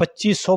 2500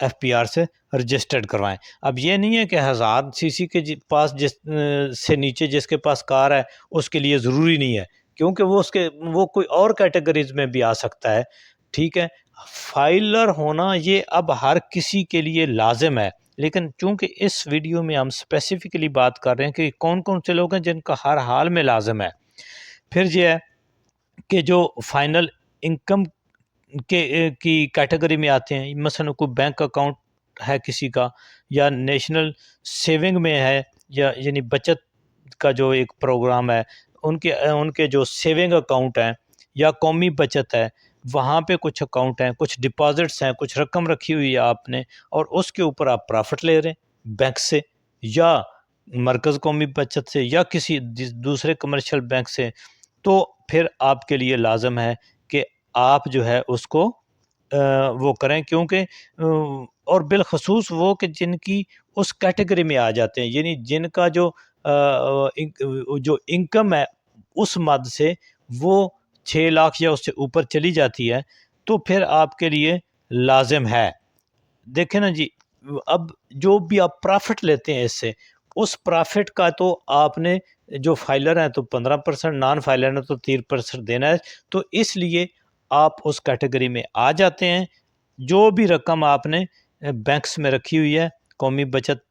F P R سے registered کروائیں۔ اب یہ نہیں ہے کہ 1000 سی سی کے پاس جس سے نیچے جس کے پاس کار ہے اس کے لیے ضروری نہیں ہے، کیونکہ وہ کوئی اور کیٹیگریز میں بھی آ سکتا ہے، ٹھیک ہے۔ فائلر ہونا یہ اب ہر کسی کے لیے لازم ہے، لیکن چونکہ اس ویڈیو میں ہم اسپیسیفکلی بات کر رہے ہیں کہ کون کون سے لوگ ہیں جن کا ہر حال میں لازم ہے۔ پھر یہ ہے کہ جو فائنل انکم کی کیٹیگری میں آتے ہیں، مثلا کوئی بینک اکاؤنٹ ہے کسی کا، یا نیشنل سیونگ میں ہے، یا یعنی بچت کا جو ایک پروگرام ہے، ان کے جو سیونگ اکاؤنٹ ہیں یا قومی بچت ہے، وہاں پہ کچھ اکاؤنٹ ہیں، کچھ ڈپازٹس ہیں، کچھ رقم رکھی ہوئی ہے آپ نے، اور اس کے اوپر آپ پرافٹ لے رہے ہیں بینک سے یا مرکز قومی بچت سے یا کسی دوسرے کمرشل بینک سے، تو پھر آپ کے لیے لازم ہے کہ آپ جو ہے اس کو وہ کریں، کیونکہ اور بالخصوص وہ کہ جن کی اس کیٹیگری میں آ جاتے ہیں، یعنی جن کا جو انکم ہے اس مد سے وہ 6 لاکھ یا اس سے اوپر چلی جاتی ہے، تو پھر آپ کے لیے لازم ہے۔ دیکھیں نا جی، اب جو بھی آپ پرافٹ لیتے ہیں اس سے، اس پرافٹ کا تو آپ نے جو فائلر ہیں تو 15%، نان فائلر ہیں تو 30% دینا ہے، تو اس لیے آپ اس کیٹیگری میں آ جاتے ہیں۔ جو بھی رقم آپ نے بینکس میں رکھی ہوئی ہے، قومی بچت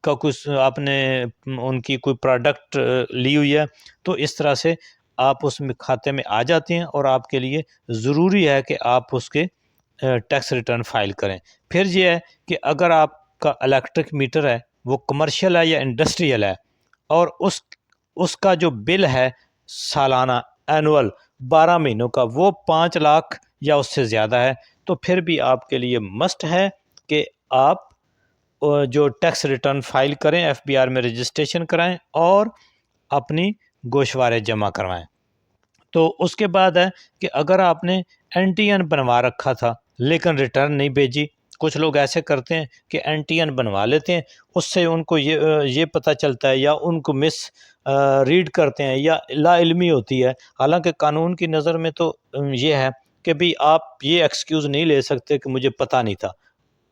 کا کچھ آپ نے ان کی کوئی پروڈکٹ لی ہوئی ہے، تو اس طرح سے آپ اس میں کھاتے میں آ جاتے ہیں، اور آپ کے لیے ضروری ہے کہ آپ اس کے ٹیکس ریٹرن فائل کریں۔ پھر یہ ہے کہ اگر آپ کا الیکٹرک میٹر ہے وہ کمرشل ہے یا انڈسٹریل ہے، اور اس کا جو بل ہے سالانہ اینول 12 مہینوں کا وہ 5 لاکھ یا اس سے زیادہ ہے، تو پھر بھی آپ کے لیے مسٹ ہے کہ آپ جو ٹیکس ریٹرن فائل کریں، ایف بی آر میں رجسٹریشن کرائیں اور اپنی گوشوارے جمع کروائیں۔ تو اس کے بعد ہے کہ اگر آپ نے این ٹی این بنوا رکھا تھا لیکن ریٹرن نہیں بھیجی، کچھ لوگ ایسے کرتے ہیں کہ این ٹی این بنوا لیتے ہیں، اس سے ان کو یہ پتہ چلتا ہے یا ان کو ریڈ کرتے ہیں یا لا علمی ہوتی ہے، حالانکہ قانون کی نظر میں تو یہ ہے کہ بھی آپ یہ ایکسکیوز نہیں لے سکتے کہ مجھے پتہ نہیں تھا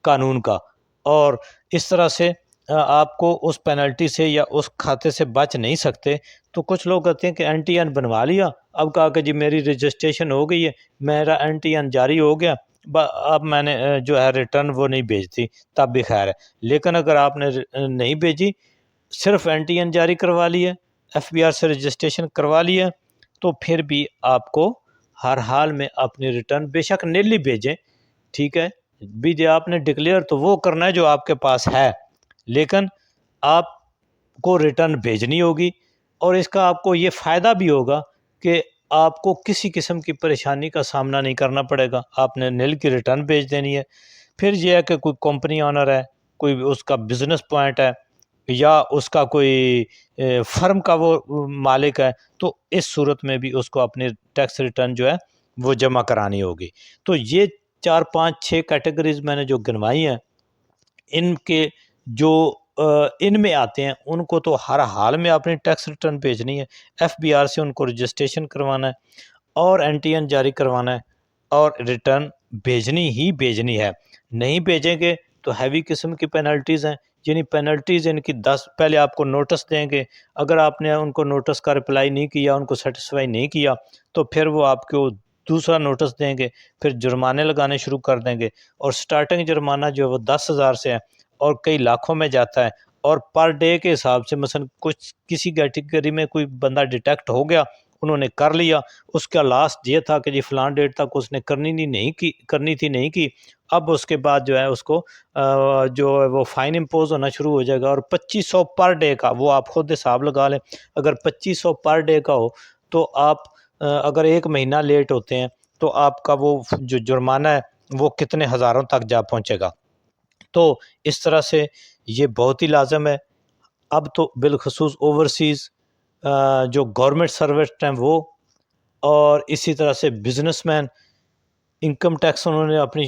قانون کا، اور اس طرح سے آپ کو اس پینلٹی سے یا اس کھاتے سے بچ نہیں سکتے۔ تو کچھ لوگ کہتے ہیں کہ این ٹی این بنوا لیا، اب کہا کہ جی میری رجسٹریشن ہو گئی ہے، میرا این ٹی این جاری ہو گیا، اب میں نے جو ہے ریٹرن وہ نہیں بھیجتی، تب بھی خیر ہے۔ لیکن اگر آپ نے نہیں بھیجی، صرف این ٹی این جاری کروا لی ہے، ایف بی آر سے رجسٹریشن کروا لی ہے، تو پھر بھی آپ کو ہر حال میں اپنی ریٹرن بے شک نیلی بھیجیں، ٹھیک ہے، بھی جو آپ نے ڈکلیئر تو وہ کرنا ہے جو آپ کے پاس ہے، لیکن آپ کو ریٹرن بھیجنی ہوگی، اور اس کا آپ کو یہ فائدہ بھی ہوگا کہ آپ کو کسی قسم کی پریشانی کا سامنا نہیں کرنا پڑے گا، آپ نے نیل کی ریٹرن بھیج دینی ہے۔ پھر یہ ہے کہ کوئی کمپنی آنر ہے، کوئی اس کا بزنس پوائنٹ ہے، یا اس کا کوئی فرم کا وہ مالک ہے، تو اس صورت میں بھی اس کو اپنی ٹیکس ریٹرن جو ہے وہ جمع کرانی ہوگی۔ تو یہ 4 5 6 کیٹیگریز میں نے جو گنوائی ہیں، ان کے جو ان میں آتے ہیں ان کو تو ہر حال میں اپنی ٹیکس ریٹرن بھیجنی ہے، ایف بی آر سے ان کو رجسٹریشن کروانا ہے اور این ٹی این جاری کروانا ہے، اور ریٹرن بھیجنی ہی بھیجنی ہے۔ نہیں بھیجیں گے تو ہیوی قسم کی پینلٹیز ہیں، یعنی پینلٹیز ان کی 10 پہلے آپ کو نوٹس دیں گے، اگر آپ نے ان کو نوٹس کا رپلائی نہیں کیا، ان کو سیٹسفائی نہیں کیا، تو پھر وہ آپ کو دوسرا نوٹس دیں گے، پھر جرمانے لگانے شروع کر دیں گے، اور سٹارٹنگ جرمانہ جو ہے وہ 10,000 سے ہے اور کئی لاکھوں میں جاتا ہے، اور پر ڈے کے حساب سے مثلا کسی کیٹیگری میں کوئی بندہ ڈیٹیکٹ ہو گیا، انہوں نے کر لیا، اس کا لاسٹ یہ تھا کہ جی فلاں ڈیٹ تک اس نے کرنی تھی نہیں کی، اب اس کے بعد جو ہے اس کو جو ہے وہ فائن امپوز ہونا شروع ہو جائے گا، اور 2500 پر ڈے کا، وہ آپ خود حساب لگا لیں، اگر 2500 پر ڈے کا ہو تو آپ اگر 1 مہینہ لیٹ ہوتے ہیں تو آپ کا وہ جو جرمانہ ہے وہ کتنے ہزاروں تک جا پہنچے گا۔ تو اس طرح سے یہ بہت ہی لازم ہے۔ اب تو بالخصوص اوورسیز جو گورنمنٹ سروینٹ ہیں وہ، اور اسی طرح سے بزنس مین، انکم ٹیکس انہوں نے اپنی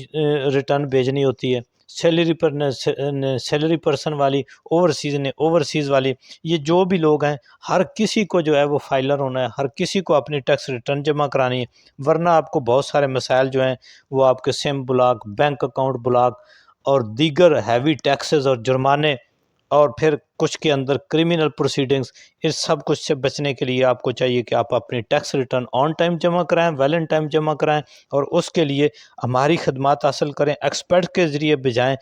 ریٹرن بھیجنی ہوتی ہے، سیلری پرسن والی، اوورسیز والی، یہ جو بھی لوگ ہیں ہر کسی کو جو ہے وہ فائلر ہونا ہے، ہر کسی کو اپنی ٹیکس ریٹرن جمع کرانی ہے، ورنہ آپ کو بہت سارے مسائل جو ہیں وہ آپ کے سم بلاک، بینک اکاؤنٹ بلاک، اور دیگر ہیوی ٹیکسز اور جرمانے اور پھر کچھ کے اندر کرمنل پروسیڈنگز، اس سب کچھ سے بچنے کے لیے آپ کو چاہیے کہ آپ اپنی ٹیکس ریٹرن آن ٹائم جمع کرائیں، ویل ان ٹائم جمع کرائیں، اور اس کے لیے ہماری خدمات حاصل کریں، ایکسپرٹ کے ذریعے بجائیں